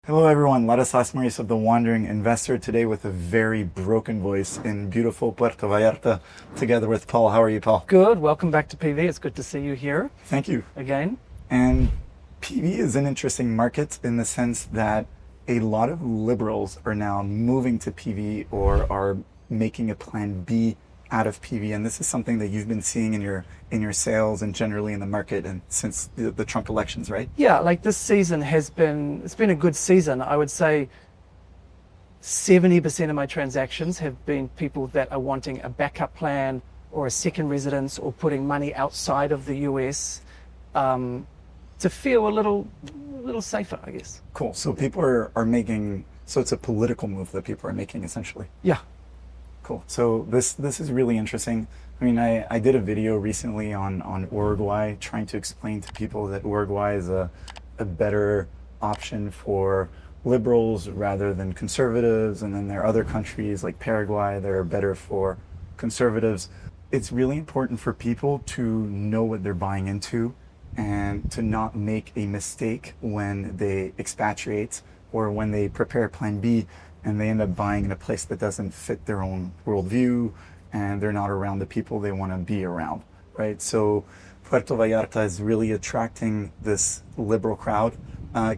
Hello everyone, Ladislas Maurice of The Wandering Investor, today with a very broken voice in beautiful Puerto Vallarta, together with Paul. How are you, Paul? Good, welcome back to PV. It's good to see you here. Thank you. Again. And PV is an interesting market in the sense that a lot of liberals are now moving to PV or are making a plan B out of PV, and this is something that you've been seeing in your sales and generally in the market and since the Trump elections, right? Yeah, like this season it's been a good season. I would say 70% of my transactions have been people that are wanting a backup plan or a second residence or putting money outside of the US to feel a little safer, I guess. Cool. So people are making, so it's a political move that people are making essentially. Yeah. Cool. So this is really interesting. I mean, I did a video recently on Uruguay, trying to explain to people that Uruguay is a better option for liberals rather than conservatives. And then there are other countries like Paraguay that are better for conservatives. It's really important for people to know what they're buying into and to not make a mistake when they expatriate or when they prepare Plan B and they end up buying in a place that doesn't fit their own worldview and they're not around the people they want to be around, right? So Puerto Vallarta is really attracting this liberal crowd.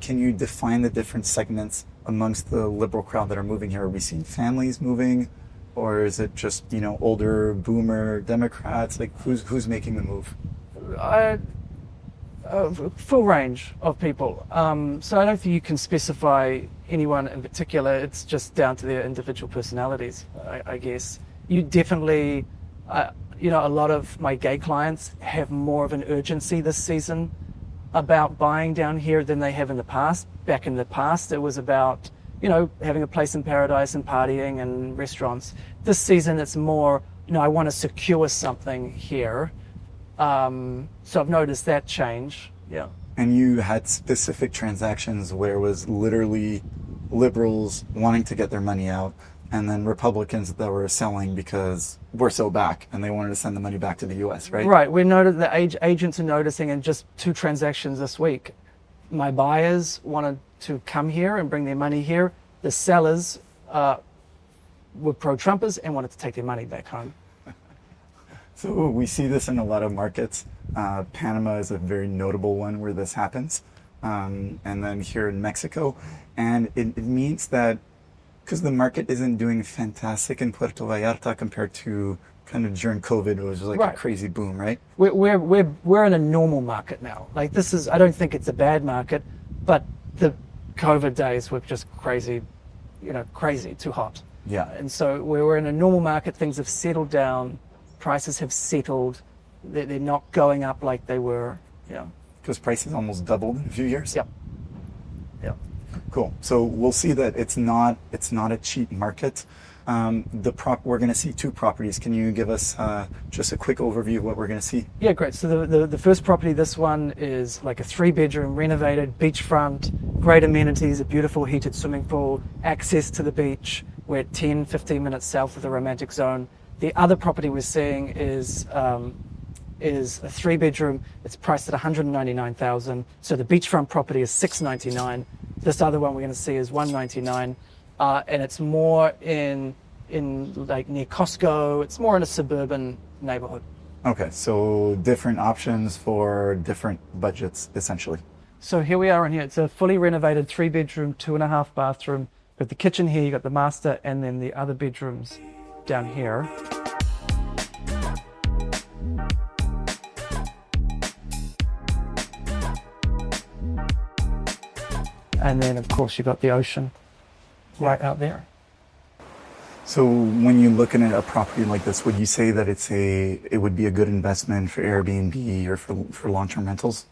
Can you define the different segments amongst the liberal crowd that are moving here? Are we seeing families moving, or is it just, older boomer Democrats? Like who's making the move? Full range of people. So I don't think you can specify anyone in particular. It's just down to their individual personalities, I guess. You definitely, a lot of my gay clients have more of an urgency this season about buying down here than they have in the past. Back in the past, it was about, having a place in paradise and partying and restaurants. This season, it's more, I want to secure something here. So I've noticed that change. Yeah. And you had specific transactions where it was literally liberals wanting to get their money out and then Republicans that were selling because we're so back and they wanted to send the money back to the US, right? Right. We noted the agents are noticing in just 2 transactions this week. My buyers wanted to come here and bring their money here. The sellers were pro-Trumpers and wanted to take their money back home. So we see this in a lot of markets. Panama is a very notable one where this happens. And then here in Mexico. And it means that because the market isn't doing fantastic in Puerto Vallarta compared to kind of during COVID, it was like a crazy boom, right? We're in a normal market now. Like this is, I don't think it's a bad market, but the COVID days were just crazy, crazy, too hot. Yeah. And so we're in a normal market. Things have settled down. Prices have settled. They're not going up like they were. Yeah. Because prices almost doubled in a few years. Yep. Yeah. Cool. So we'll see that it's not a cheap market. We're going to see 2 properties. Can you give us just a quick overview of what we're going to see? Yeah, great. So the first property, this one is like a 3-bedroom, renovated, beachfront, great amenities, a beautiful heated swimming pool, access to the beach. We're 10-15 minutes south of the Romantic Zone. The other property we're seeing is a 3-bedroom. It's priced at $199,000. So the beachfront property is $699,000. This other one we're going to see is $199,000, and it's more in like near Costco. It's more in a suburban neighborhood. Okay, so different options for different budgets, essentially. So here we are in here. It's a fully renovated 3-bedroom, 2.5 bathroom. You've got the kitchen here. You got the master, and then the other bedrooms down here. And then of course you've got the ocean right out there. So when you're looking at a property like this, would you say that it would be a good investment for Airbnb or for long-term rentals?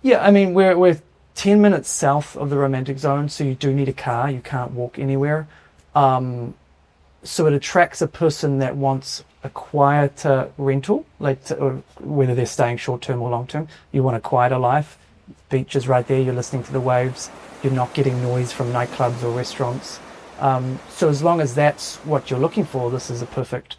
Yeah, I mean we're 10 minutes south of the Romantic Zone, so you do need a car. You can't walk anywhere. So it attracts a person that wants a quieter rental, whether they're staying short-term or long-term. You want a quieter life. Beach is right there. You're listening to the waves. You're not getting noise from nightclubs or restaurants. So as long as that's what you're looking for, this is a perfect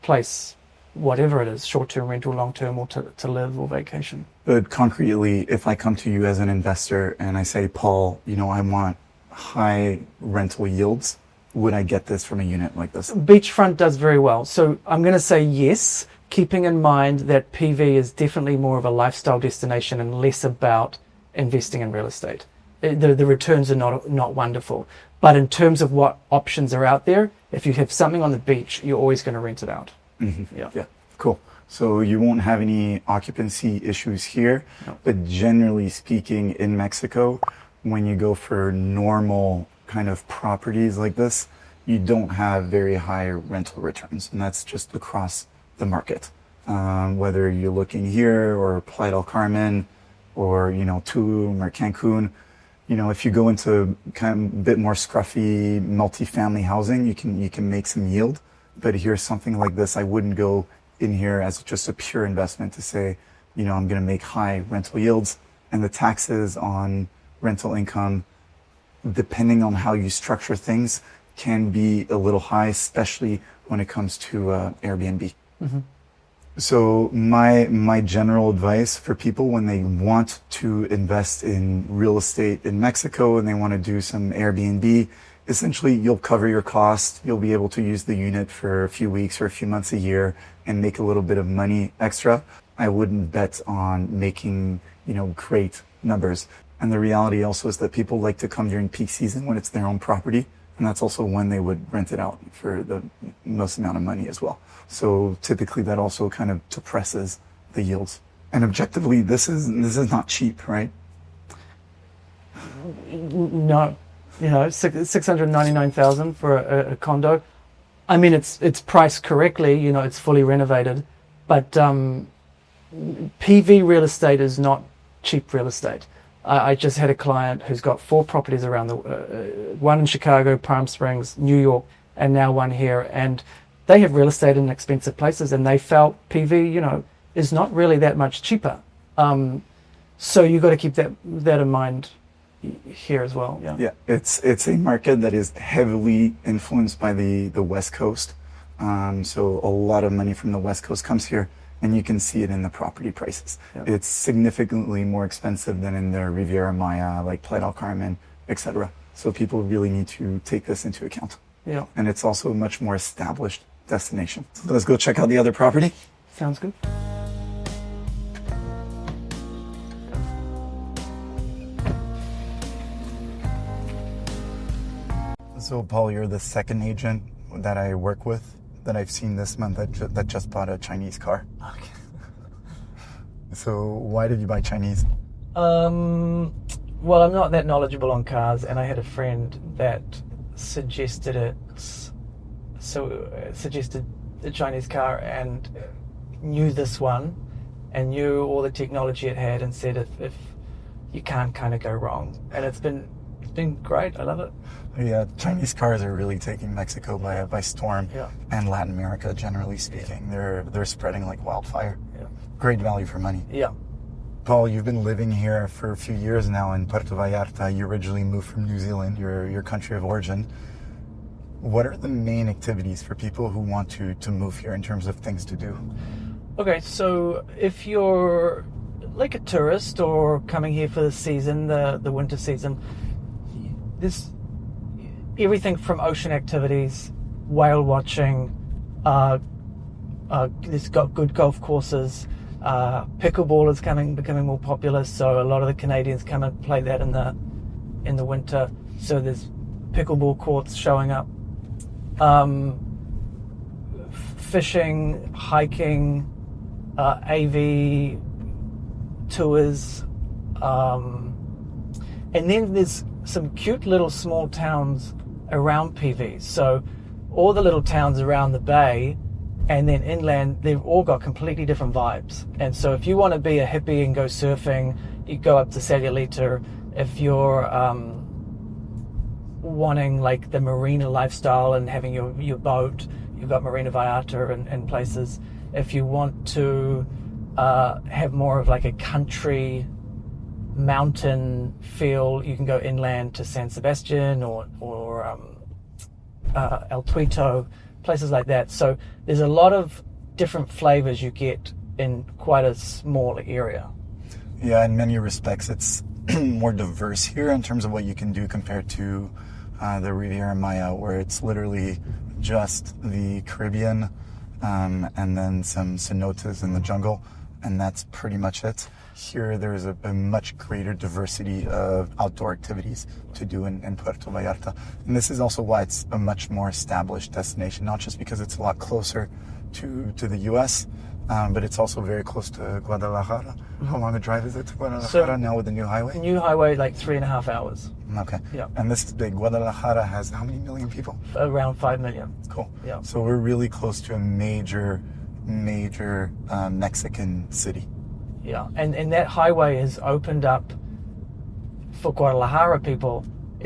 place, whatever it is, short-term rental, long-term, or to live or vacation. But concretely, if I come to you as an investor and I say, Paul, I want high rental yields would I get this from a unit like this? Beachfront does very well. So I'm going to say yes, keeping in mind that PV is definitely more of a lifestyle destination and less about investing in real estate. The returns are not wonderful. But in terms of what options are out there, if you have something on the beach, you're always going to rent it out. Mm-hmm. Yeah, cool. So you won't have any occupancy issues here, No. but generally speaking in Mexico, when you go for normal kind of properties like this, you don't have very high rental returns, and that's just across the market. Whether you're looking here or Playa del Carmen or, Tulum or Cancun, if you go into kind of a bit more scruffy multifamily housing, you can make some yield. But here's something like this, I wouldn't go in here as just a pure investment to say, I'm going to make high rental yields, and the taxes on rental income, depending on how you structure things, can be a little high, especially when it comes to Airbnb. Mm-hmm. So my general advice for people when they want to invest in real estate in Mexico and they want to do some Airbnb, essentially you'll cover your cost. You'll be able to use the unit for a few weeks or a few months a year and make a little bit of money extra. I wouldn't bet on making, great numbers. And the reality also is that people like to come during peak season when it's their own property. And that's also when they would rent it out for the most amount of money as well. So typically that also kind of depresses the yields. And objectively, this is not cheap, right? No, 699,000 for a condo. I mean, it's priced correctly. It's fully renovated, but PV real estate is not cheap real estate. I just had a client who's got 4 properties around one in Chicago, Palm Springs, New York, and now one here. And they have real estate in expensive places, and they felt PV, is not really that much cheaper. So you got to keep that in mind here as well. Yeah. It's a market that is heavily influenced by the West Coast. So a lot of money from the West Coast comes here. And you can see it in the property prices. Yeah. It's significantly more expensive than in the Riviera Maya, like Playa del Carmen, etc. So people really need to take this into account. Yeah. And it's also a much more established destination. So let's go check out the other property. Sounds good. So Paul, you're the second agent that I work with that I've seen this month that just bought a Chinese car. Okay. So why did you buy Chinese? Well, I'm not that knowledgeable on cars, and I had a friend that suggested it. So suggested the Chinese car and knew this one and knew all the technology it had, and said if you can't kind of go wrong. And it's been great. I love it. Yeah, Chinese cars are really taking Mexico by storm, Yeah. and Latin America, generally speaking. Yeah. They're spreading like wildfire. Yeah. Great value for money. Yeah. Paul, you've been living here for a few years now in Puerto Vallarta. You originally moved from New Zealand, your country of origin. What are the main activities for people who want to move here in terms of things to do? Okay, so if you're like a tourist or coming here for the season, the winter season, there's everything from ocean activities, whale watching, it's got good golf courses, pickleball is becoming more popular, so a lot of the Canadians come and play that in the winter, so there's pickleball courts showing up. Fishing, hiking, AV tours, and then there's some cute little small towns around PV. So all the little towns around the bay and then inland, they've all got completely different vibes. And so if you want to be a hippie and go surfing, you go up to Celulita. If you're wanting like the marina lifestyle and having your boat, you've got Marina Vallarta and places. If you want to have more of like a country mountain feel, you can go inland to San Sebastian or El Tuito, places like that. So there's a lot of different flavors you get in quite a small area. Yeah, in many respects, it's more diverse here in terms of what you can do compared to the Riviera Maya, where it's literally just the Caribbean and then some cenotes in the jungle, and that's pretty much it. Here, there's a much greater diversity of outdoor activities to do in Puerto Vallarta. And this is also why it's a much more established destination, not just because it's a lot closer to the U.S., but it's also very close to Guadalajara. How long a drive is it to Guadalajara now with the new highway? New highway, like 3.5 hours. Okay. Yeah. And this is big. Guadalajara has how many million people? Around 5 million. Cool. Yeah. So we're really close to a major Mexican city. Yeah, and that highway has opened up for Guadalajara people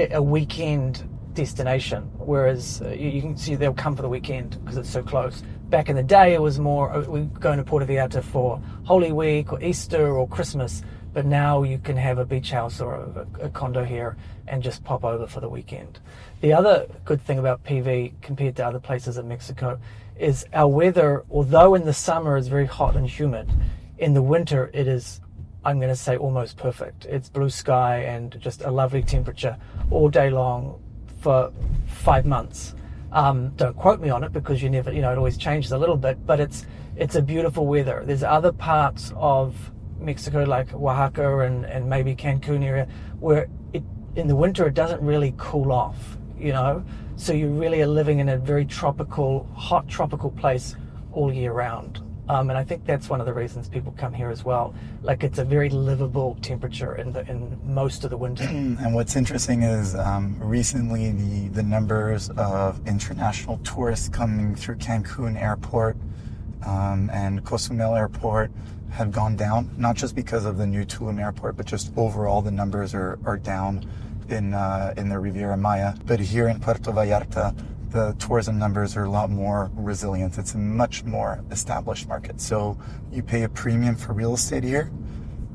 a weekend destination, whereas you can see they'll come for the weekend because it's so close. Back in the day, it was more, we're going to Puerto Vallarta for Holy Week or Easter or Christmas, but now you can have a beach house or a condo here and just pop over for the weekend. The other good thing about PV compared to other places in Mexico is our weather, although in the summer is very hot and humid, in the winter it is, I'm going to say, almost perfect. It's blue sky and just a lovely temperature all day long for 5 months. Don't quote me on it because you never, it always changes a little bit, but it's a beautiful weather. There's other parts of Mexico like Oaxaca and maybe Cancun area where in the winter it doesn't really cool off, so you really are living in a very hot tropical place all year round. And I think that's one of the reasons people come here as well. Like, it's a very livable temperature in most of the winter. And what's interesting is recently the numbers of international tourists coming through Cancun Airport and Cozumel Airport have gone down, not just because of the new Tulum Airport, but just overall the numbers are down in the Riviera Maya. But here in Puerto Vallarta, the tourism numbers are a lot more resilient. It's a much more established market. So you pay a premium for real estate here,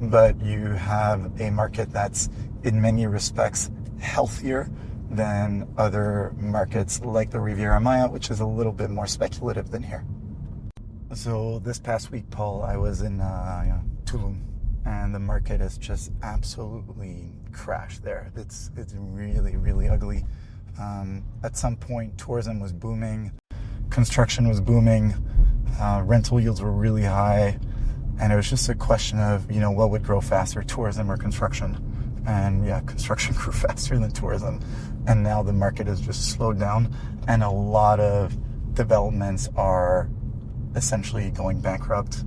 but you have a market that's in many respects healthier than other markets like the Riviera Maya, which is a little bit more speculative than here. So this past week, Paul, I was in Tulum, and the market has just absolutely crashed there. It's really, really ugly. At some point, tourism was booming, construction was booming, rental yields were really high, and it was just a question of, what would grow faster, tourism or construction? And yeah, construction grew faster than tourism, and now the market has just slowed down, and a lot of developments are essentially going bankrupt.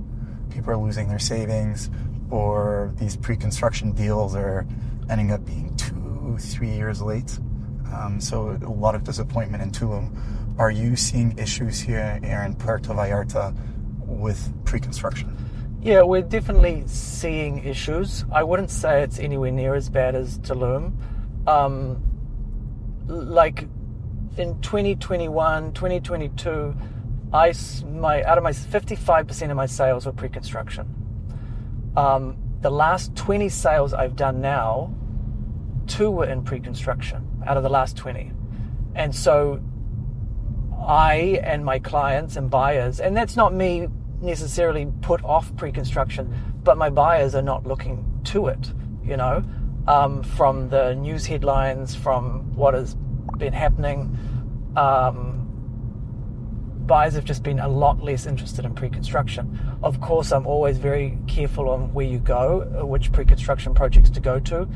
People are losing their savings, or these pre-construction deals are ending up being 2-3 years late. So a lot of disappointment in Tulum. Are you seeing issues here in Puerto Vallarta with pre-construction? Yeah, we're definitely seeing issues. I wouldn't say it's anywhere near as bad as Tulum. Like in 2021, 2022, out of my 55% of my sales were pre-construction. The last 20 sales I've done now, 2 were in pre-construction out of the last 20. And so I and my clients and buyers, and that's not me necessarily put off pre-construction, but my buyers are not looking to it, from the news headlines, from what has been happening. Buyers have just been a lot less interested in pre-construction. Of course, I'm always very careful on where you go, which pre-construction projects to go to.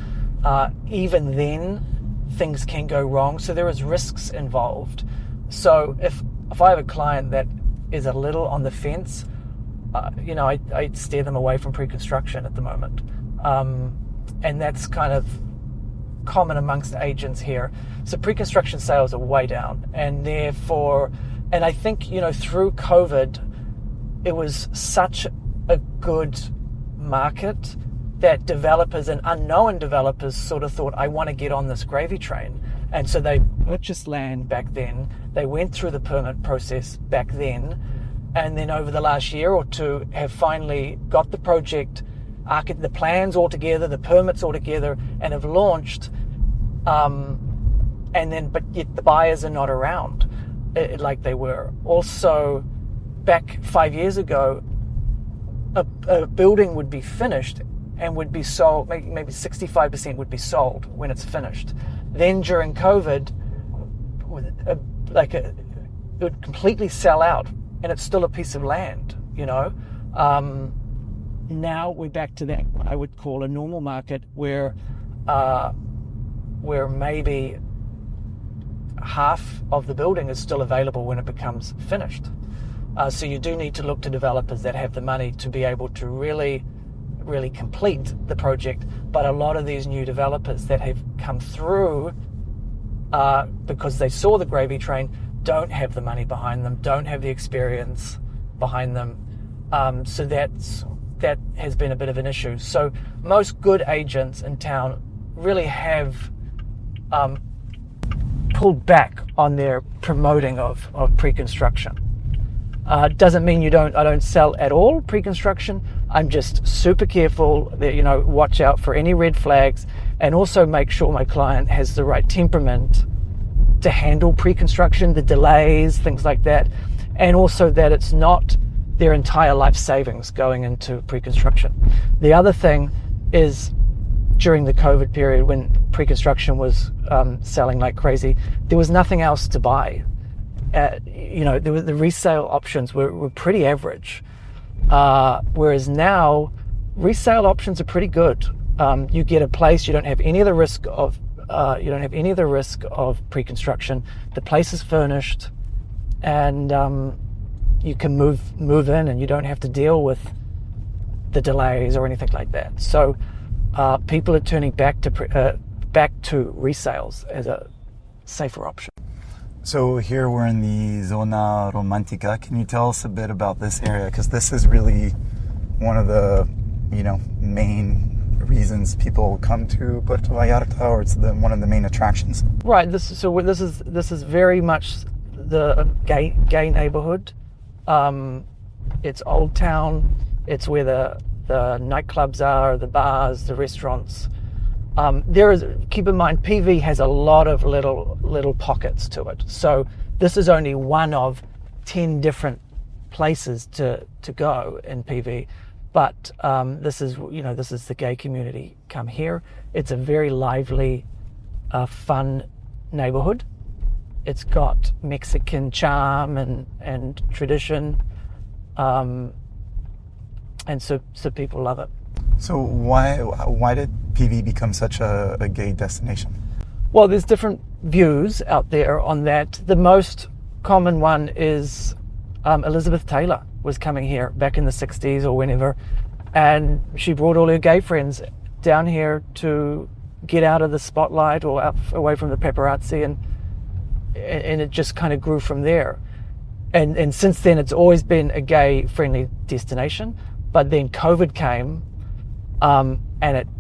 Even then, things can go wrong, so there is risks involved. So if I have a client that is a little on the fence, I steer them away from pre-construction at the moment. And that's kind of common amongst agents here. So pre-construction sales are way down, and therefore, and I think, through COVID, it was such a good market that developers and unknown developers sort of thought, I want to get on this gravy train. And so they purchased land back then. They went through the permit process back then. And then over the last year or two have finally got the project, the plans all together, the permits all together, and have launched. But yet the buyers are not around like they were. Also, back 5 years ago, a building would be finished and would be sold, maybe 65% would be sold when it's finished. Then during COVID, it would completely sell out, and it's still a piece of land, you know. Now we're back to that, what I would call a normal market, where maybe half of the building is still available when it becomes finished. So you do need to look to developers that have the money to be able to really complete the project. But a lot of these new developers that have come through because they saw the gravy train don't have the money behind them, don't have the experience behind them. So that has been a bit of an issue. So most good agents in town really have pulled back on their promoting of pre-construction. Doesn't mean I don't sell at all pre-construction. I'm just super careful that, watch out for any red flags, and also make sure my client has the right temperament to handle pre-construction, the delays, things like that, and also that it's not their entire life savings going into pre-construction. The other thing is, during the COVID period when pre-construction was selling like crazy, there was nothing else to buy. The resale options were pretty average, whereas now resale options are pretty good. You get a place, you don't have any of the risk of pre-construction. The place is furnished, and you can move in, and you don't have to deal with the delays or anything like that. So people are turning back to resales as a safer option. So here we're in the Zona Romantica. Can you tell us a bit about this area? Because this is really one of the, main reasons people come to Puerto Vallarta, or it's one of the main attractions. Right. This is very much the gay neighborhood. It's Old Town. It's where the nightclubs are, the bars, the restaurants. Keep in mind, PV has a lot of little pockets to it. So this is only one of 10 different places to go in PV. But this is the gay community. Come here. It's a very lively, fun neighborhood. It's got Mexican charm and tradition, and so people love it. So why did PV become such a gay destination? Well, there's different views out there on that. The most common one is Elizabeth Taylor was coming here back in the 60s or whenever, and she brought all her gay friends down here to get out of the spotlight or away from the paparazzi, and it just kind of grew from there. And since then, it's always been a gay-friendly destination. But then COVID came, and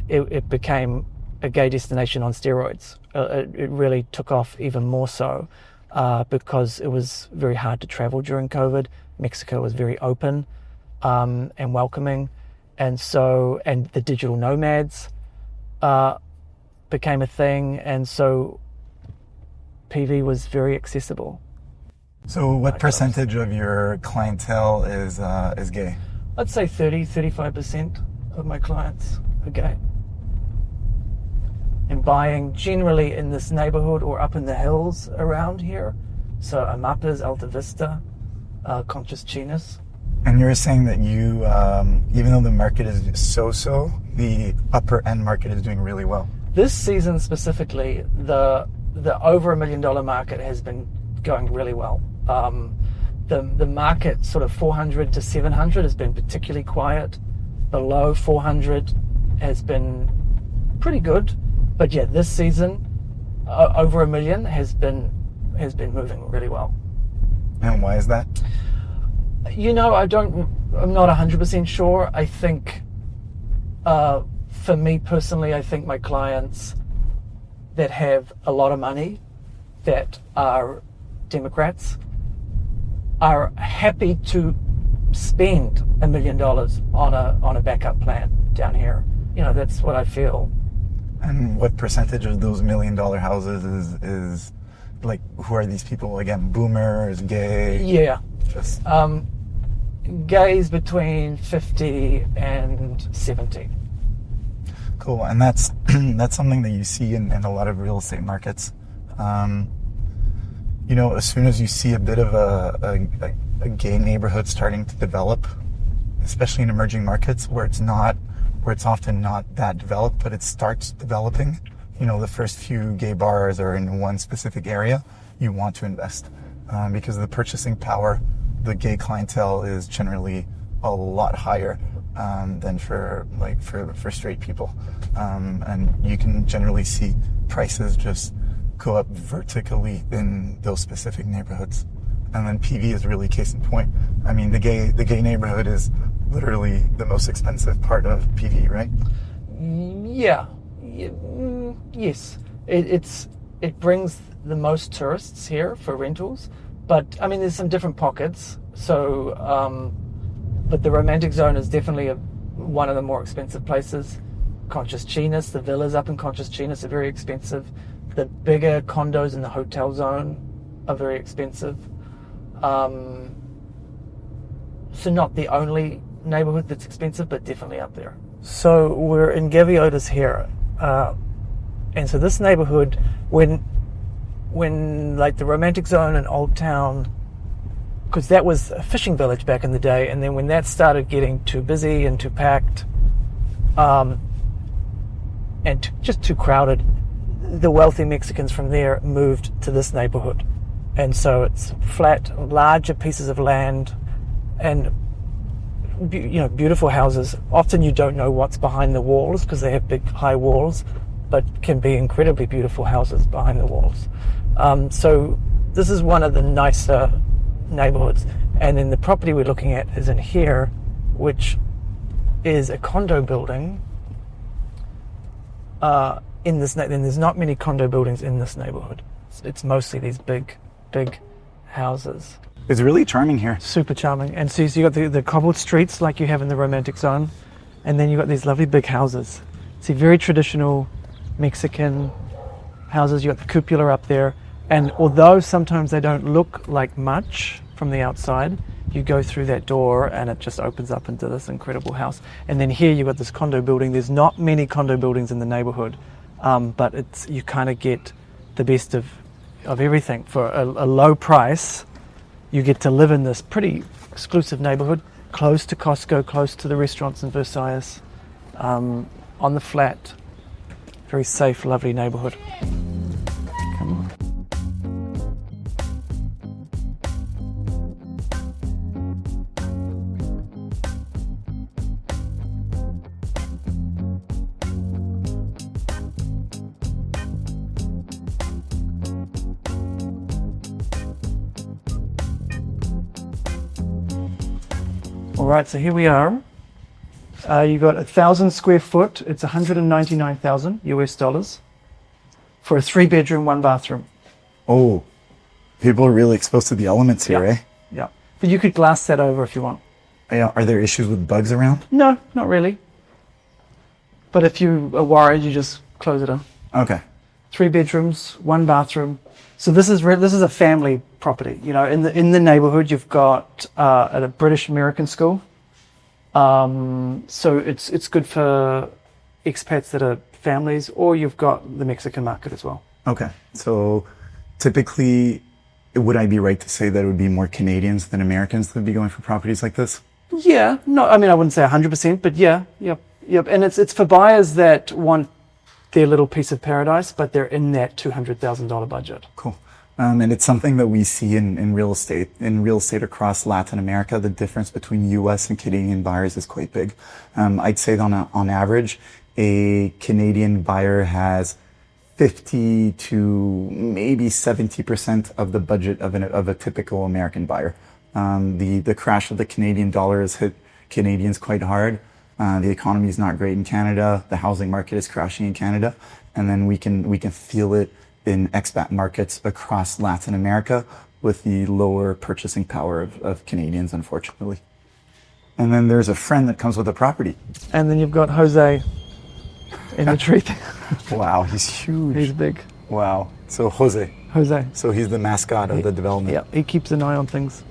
it became a gay destination on steroids. It really took off even more so because it was very hard to travel during COVID. Mexico was very open and welcoming, and the digital nomads became a thing, and so PV was very accessible. So what percentage of your clientele is gay? I'd say 35% of my clients are gay. And buying generally in this neighborhood or up in the hills around here. So Amapas, Alta Vista, Conchas Chinas. And you were saying that you, even though the market is so-so, the upper end market is doing really well. This season specifically, the over $1 million market has been going really well. The market sort of 400 to 700 has been particularly quiet. Below 400 has been pretty good. But yeah, this season, over $1 million has been moving really well. And why is that? I'm not 100% sure. I think, for me personally, I think my clients that have a lot of money, that are Democrats, are happy to spend $1 million on a backup plan down here. That's what I feel. And what percentage of those $1 million houses is like, who are these people again? Boomers, gay? Yeah. Just gays between 50 and 70. Cool, and that's that's something that you see in a lot of real estate markets. You know, as soon as you see a bit of a gay neighborhood starting to develop, especially in emerging markets where it's often not that developed, but it starts developing. You know, the first few gay bars are in one specific area, you want to invest because the purchasing power, the gay clientele is generally a lot higher than for straight people, and you can generally see prices just go up vertically in those specific neighborhoods. And then PV is really case in point. I mean, the gay neighborhood is literally the most expensive part of PV, right? Yeah. Yes. It brings the most tourists here for rentals, but I mean, there's some different pockets. So, but the romantic zone is definitely one of the more expensive places. Conscious Chinas, the villas up in Conscious Chinas are very expensive. The bigger condos in the hotel zone are very expensive. So not the only neighborhood that's expensive, but definitely up there. So we're in Gaviotas here. And so this neighborhood, when like the romantic zone and Old Town, because that was a fishing village back in the day, and then when that started getting too busy and too packed, and just too crowded, the wealthy Mexicans from there moved to this neighborhood. And so it's flat, larger pieces of land, and beautiful houses. Often you don't know what's behind the walls because they have big, high walls, but can be incredibly beautiful houses behind the walls. So this is one of the nicer neighborhoods. And then the property we're looking at is in here, which is a condo building. In this, then there's not many condo buildings in this neighborhood. It's mostly these big houses. It's really charming here. Super charming. And so you got the cobbled streets like you have in the romantic zone, and then you got these lovely big houses. See, very traditional Mexican houses. You got the cupola up there, and although sometimes they don't look like much from the outside, you go through that door and it just opens up into this incredible house. And then here you got this condo building. There's not many condo buildings in the neighborhood, but you kind of get the best of everything for a low price. You get to live in this pretty exclusive neighborhood, close to Costco, close to the restaurants in Versailles, on the flat. Very safe, lovely neighborhood. Come on. All right, so here we are. You got 1,000 square foot. It's 199,000 US dollars for a 3-bedroom, 1-bathroom. Oh, people are really exposed to the elements here, eh? Yeah, but you could glass that over if you want. Yeah. Are there issues with bugs around? No, not really. But if you are worried, you just close it in. Okay. 3 bedrooms, 1 bathroom. So this is a family property. You know, in the neighborhood, you've got a British American school. So it's good for expats that are families, or you've got the Mexican market as well. Okay. So typically, would I be right to say that it would be more Canadians than Americans that would be going for properties like this? Yeah. No, I mean, I wouldn't say 100%, but yeah. Yep. And it's for buyers that want their little piece of paradise, but they're in that $200,000 budget. Cool. And it's something that we see in real estate. In real estate across Latin America, the difference between U.S. and Canadian buyers is quite big. I'd say that on average, a Canadian buyer has 50 to maybe 70% of the budget of a typical American buyer. The crash of the Canadian dollar has hit Canadians quite hard. The economy is not great in Canada. The housing market is crashing in Canada, and then we can feel it in expat markets across Latin America with the lower purchasing power of Canadians, unfortunately. And then there's a friend that comes with a property. And then you've got Jose in the tree. Wow, he's huge. He's big. Wow. So Jose. So he's the mascot of the development. Yeah, he keeps an eye on things.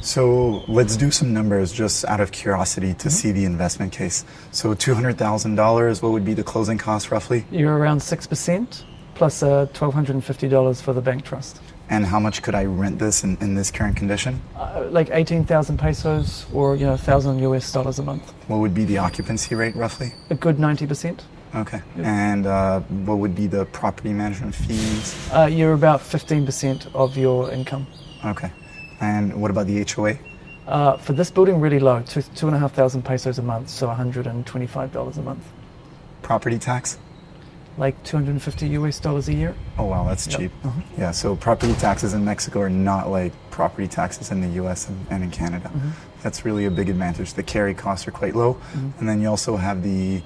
So let's do some numbers just out of curiosity to see the investment case. So $200,000, what would be the closing cost roughly? You're around 6% plus $1,250 for the bank trust. And how much could I rent this in this current condition? Like 18,000 pesos or, $1,000 US a month. What would be the occupancy rate roughly? A good 90%. Okay. And what would be the property management fees? You're about 15% of your income. Okay. And what about the HOA? For this building, really low, 2,500 pesos a month, so $125 a month. Property tax? Like $250 US a year. Oh wow, that's cheap. Yeah, so property taxes in Mexico are not like property taxes in the US and in Canada. That's really a big advantage. The carry costs are quite low. And then you also have the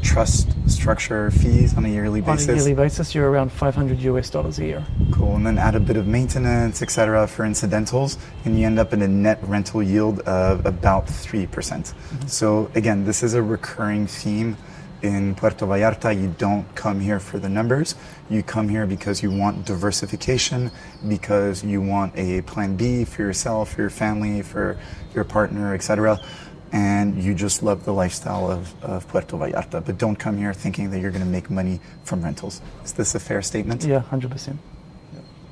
trust structure fees on a yearly basis. On a yearly basis, you're around $500 US a year. Cool, and then add a bit of maintenance, etc. for incidentals, and you end up in a net rental yield of about 3%. So again, this is a recurring theme in Puerto Vallarta. You don't come here for the numbers. You come here because you want diversification, because you want a plan B for yourself, for your family, for your partner, etc. And you just love the lifestyle of Puerto Vallarta. But don't come here thinking that you're going to make money from rentals. Is this a fair statement? Yeah, 100%.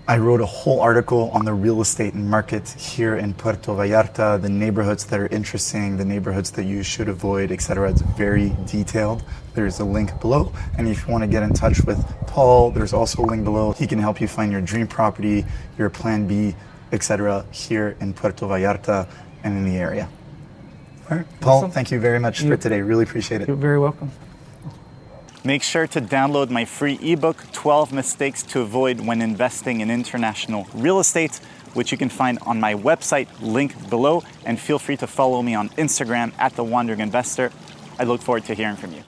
I wrote a whole article on the real estate market here in Puerto Vallarta, the neighborhoods that are interesting, the neighborhoods that you should avoid, etc. It's very detailed. There's a link below. And if you want to get in touch with Paul, there's also a link below. He can help you find your dream property, your plan B, etc. here in Puerto Vallarta and in the area. All right. Paul, Awesome. Thank you very much for today. Really appreciate it. You're very welcome. Make sure to download my free ebook, 12 Mistakes to Avoid When Investing in International Real Estate, which you can find on my website, linked below. And feel free to follow me on Instagram @TheWandering Investor. I look forward to hearing from you.